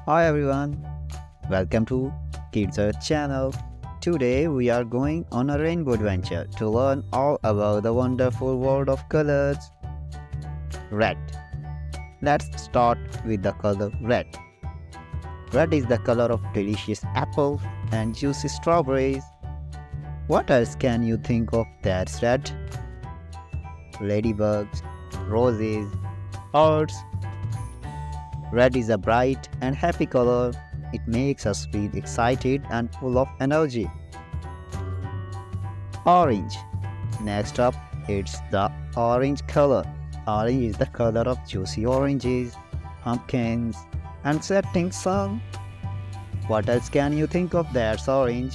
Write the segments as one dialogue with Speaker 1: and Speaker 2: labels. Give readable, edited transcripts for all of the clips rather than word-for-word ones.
Speaker 1: Hi everyone, welcome to Kids Earth channel. Today we are going on a rainbow adventure to learn all about the wonderful world of colors. Red. Let's start with the color red. Red is the color of delicious apples and juicy strawberries. What else can you think of that's red? Ladybugs, roses, hearts. Red is a bright and happy color. It makes us feel excited and full of energy. Orange. Next up, it's the orange color. Orange is the color of juicy oranges, pumpkins, and setting sun. What else can you think of that's orange?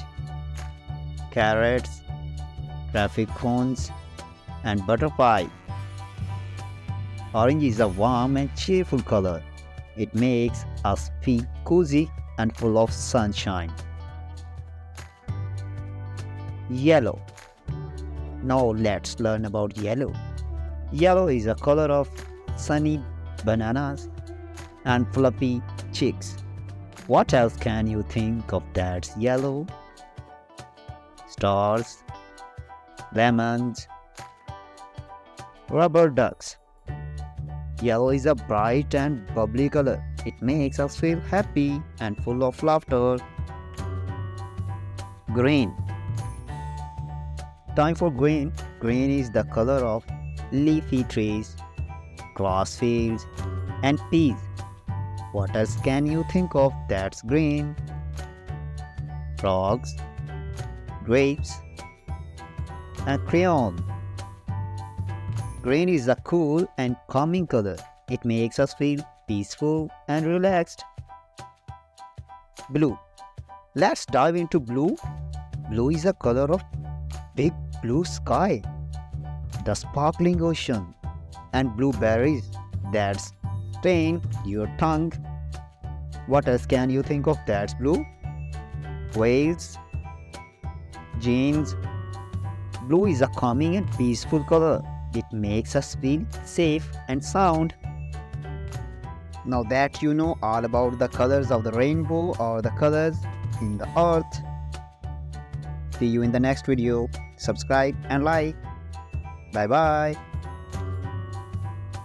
Speaker 1: Carrots, traffic cones, and butterfly. Orange is a warm and cheerful color. It makes us feel cozy and full of sunshine. Yellow. Now let's learn about yellow. Yellow is a color of sunny bananas and fluffy chicks. What else can you think of that's yellow? Stars, lemons, rubber ducks. Yellow is a bright and bubbly color. It makes us feel happy and full of laughter. Green. Time for green. Green is the color of leafy trees, grass fields, and peas. What else can you think of that's green? Frogs, grapes, and crayon. Green is a cool and calming color. It makes us feel peaceful and relaxed. Blue. Let's dive into blue. Blue is a color of big blue sky, the sparkling ocean, and blueberries that stain your tongue. What else can you think of that's blue? Whales, jeans. Blue is a calming and peaceful color. It makes us feel safe and sound. Now that you know all about the colors of the rainbow or the colors in the earth, see you in the next video. Subscribe and like. Bye bye.